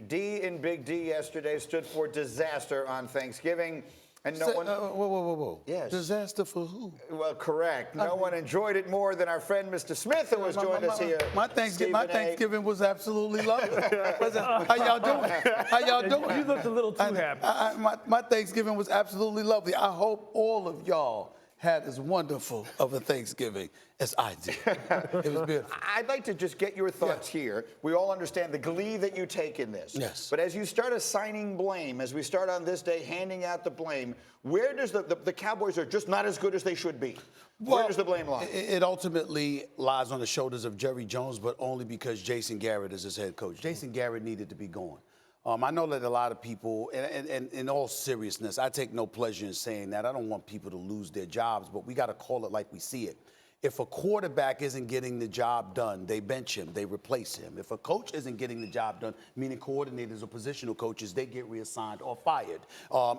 D in Big D yesterday stood for disaster on Thanksgiving. And no one. Whoa. Yes. Disaster for who? Well, correct. No one enjoyed it more than our friend Mr. Smith, who has joined us here. My Thanksgiving was absolutely lovely. How y'all doing? How y'all doing? You looked a little too happy. My Thanksgiving was absolutely lovely. I hope all of y'all had as wonderful of a Thanksgiving as I did. It was beautiful. I'd like to just get your thoughts here. We all understand the glee that you take in this. Yes. But as you start assigning blame, as we start on this day handing out the blame, where does the Cowboys are just not as good as they should be? Where does the blame lie? It ultimately lies on the shoulders of Jerry Jones, but only because Jason Garrett is his head coach. Jason Garrett needed to be gone. I know that a lot of people, and in all seriousness, I take no pleasure in saying that. I don't want people to lose their jobs, but we got to call it like we see it. If a quarterback isn't getting the job done, they bench him, they replace him. If a coach isn't getting the job done, meaning coordinators or positional coaches, they get reassigned or fired.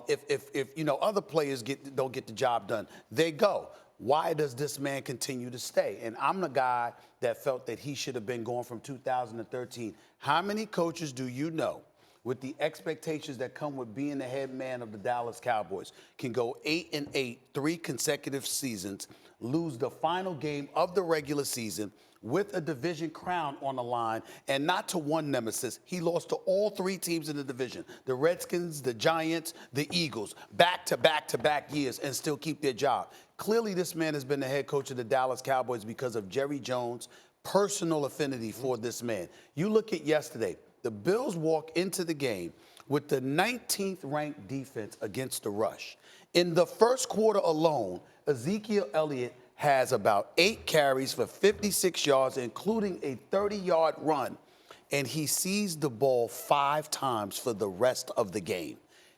If other players don't get the job done, they go. Why does this man continue to stay? And I'm the guy that felt that he should have been gone from 2013. How many coaches do you know, with the expectations that come with being the head man of the Dallas Cowboys, can go 8-8, 3 consecutive seasons, lose the final game of the regular season with a division crown on the line, and not to one nemesis? He lost to all 3 teams in the division, the Redskins, the Giants, the Eagles, back-to-back years, and still keep their job. Clearly, this man has been the head coach of the Dallas Cowboys because of Jerry Jones' personal affinity for this man. You look at yesterday. The Bills walk into the game with the 19th ranked defense against the rush. In the first quarter alone, Ezekiel Elliott has about 8 carries for 56 yards, including a 30-yard run, and he sees the ball 5 times for the rest of the game.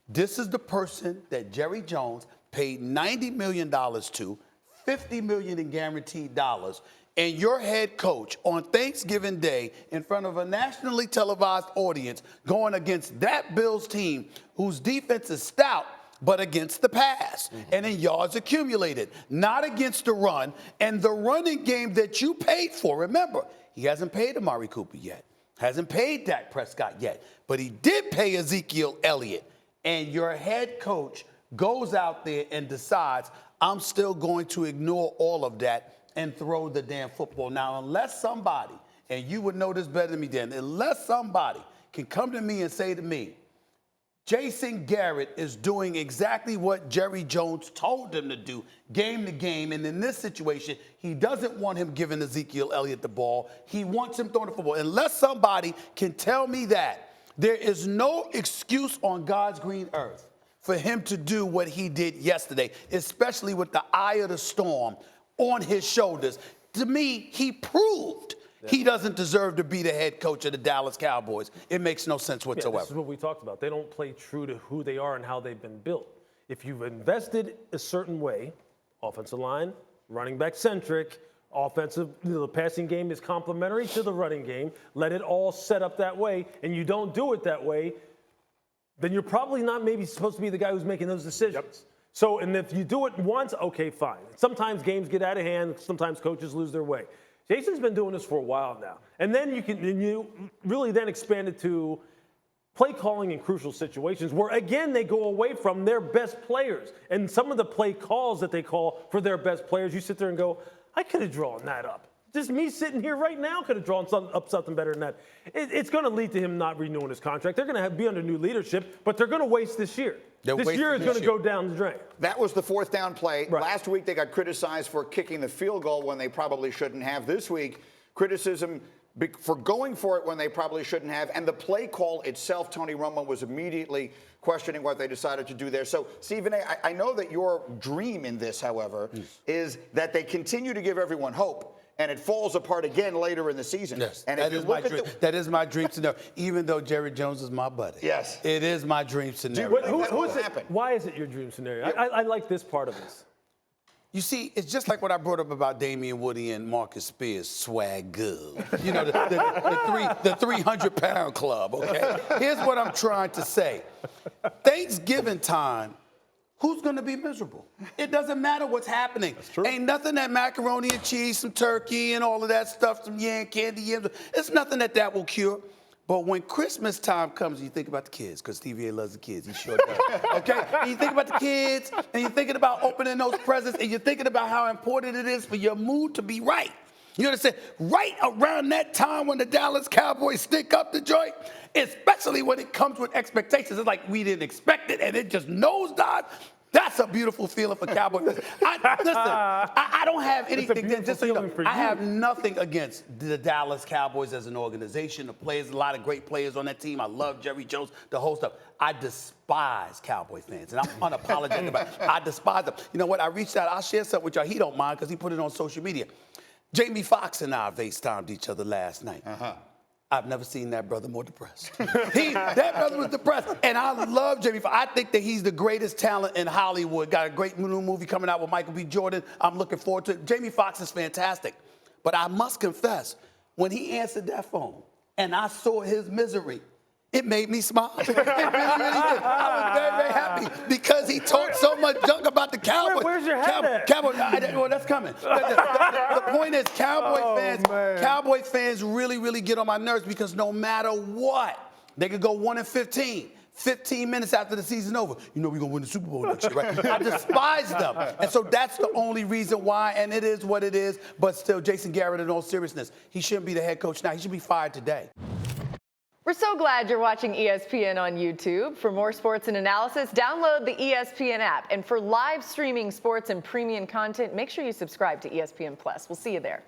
This is the person that Jerry Jones paid $90 million to, $50 million in guaranteed dollars, and your head coach on Thanksgiving Day in front of a nationally televised audience going against that Bills team whose defense is stout, but against the pass and in yards accumulated, not against the run, and the running game that you paid for. Remember, he hasn't paid Amari Cooper yet, hasn't paid Dak Prescott yet, but he did pay Ezekiel Elliott. And your head coach goes out there and decides, I'm still going to ignore all of that and throw the damn football. Now, unless somebody, and you would know this better than me, Dan, unless somebody can come to me and say to me, Jason Garrett is doing exactly what Jerry Jones told him to do, game to game, and in this situation, he doesn't want him giving Ezekiel Elliott the ball. He wants him throwing the football. Unless somebody can tell me that, there is no excuse on God's green earth for him to do what he did yesterday, especially with the eye of the storm on his shoulders. To me, he proved he doesn't deserve to be the head coach of the Dallas Cowboys. It makes no sense whatsoever. This is what we talked about. They don't play true to who they are and how they've been built. If you've invested a certain way, offensive line, running back centric, the passing game is complementary to the running game, let it all set up that way, and you don't do it that way, then you're probably not maybe supposed to be the guy who's making those decisions. Yep. So, and if you do it once, okay, fine. Sometimes games get out of hand. Sometimes coaches lose their way. Jason's been doing this for a while now. And then you really then expand it to play calling in crucial situations where, again, they go away from their best players. And some of the play calls that they call for their best players, you sit there and go, I could have drawn that up. Just me sitting here right now could have drawn up something better than that. It's going to lead to him not renewing his contract. They're going to be under new leadership, but they're going to waste this year. This year is going to go down the drain. That was the 4th down play. Right. Last week they got criticized for kicking the field goal when they probably shouldn't have. This week, criticism for going for it when they probably shouldn't have. And the play call itself, Tony Romo was immediately questioning what they decided to do there. So, Stephen A., I know that your dream in this, however, is that they continue to give everyone hope. And it falls apart again later in the season. Yes, and that is my dream. That is my dream scenario, even though Jerry Jones is my buddy. Yes. It is my dream scenario. Why is it your dream scenario? Yeah. I like this part of this. You see, it's just like what I brought up about Damian Woody and Marcus Spears, swag good. You know, the 300-pound club, okay? Here's what I'm trying to say. Thanksgiving time, who's going to be miserable? It doesn't matter what's happening. That's true. Ain't nothing that macaroni and cheese, some turkey and all of that stuff, some candy yams. It's nothing that will cure. But when Christmas time comes, you think about the kids, because Stevie A loves the kids. He sure does. Okay? And you think about the kids, and you're thinking about opening those presents, and you're thinking about how important it is for your mood to be right. You understand? Right around that time when the Dallas Cowboys stick up the joint, especially when it comes with expectations. It's like we didn't expect it, and it just nosedive. That's a beautiful feeling for Cowboys. Listen, I don't have anything. Just so you know, I have nothing against the Dallas Cowboys as an organization. The players, a lot of great players on that team. I love Jerry Jones, the whole stuff. I despise Cowboy fans, and I'm unapologetic about it. I despise them. You know what? I reached out. I'll share something with y'all. He don't mind because he put it on social media. Jamie Foxx and I FaceTimed each other last night. I've never seen that brother more depressed. That brother was depressed. And I love Jamie Foxx. I think that he's the greatest talent in Hollywood. Got a great new movie coming out with Michael B. Jordan. I'm looking forward to it. Jamie Foxx is fantastic. But I must confess, when he answered that phone and I saw his misery, it made me smile. It really, really did. I was very, very happy because he talked so much junk about the Cowboys. Where's your head at? Cowboys, well, that's coming. The point is, Cowboy fans really, really get on my nerves because no matter what, they could go 1-15. 15 minutes after the season's over, you know we're going to win the Super Bowl next year, right? I despise them. And so that's the only reason why, and it is what it is. But still, Jason Garrett, in all seriousness, he shouldn't be the head coach now. He should be fired today. We're so glad you're watching ESPN on YouTube. For more sports and analysis, download the ESPN app. And for live streaming sports and premium content, make sure you subscribe to ESPN Plus. We'll see you there.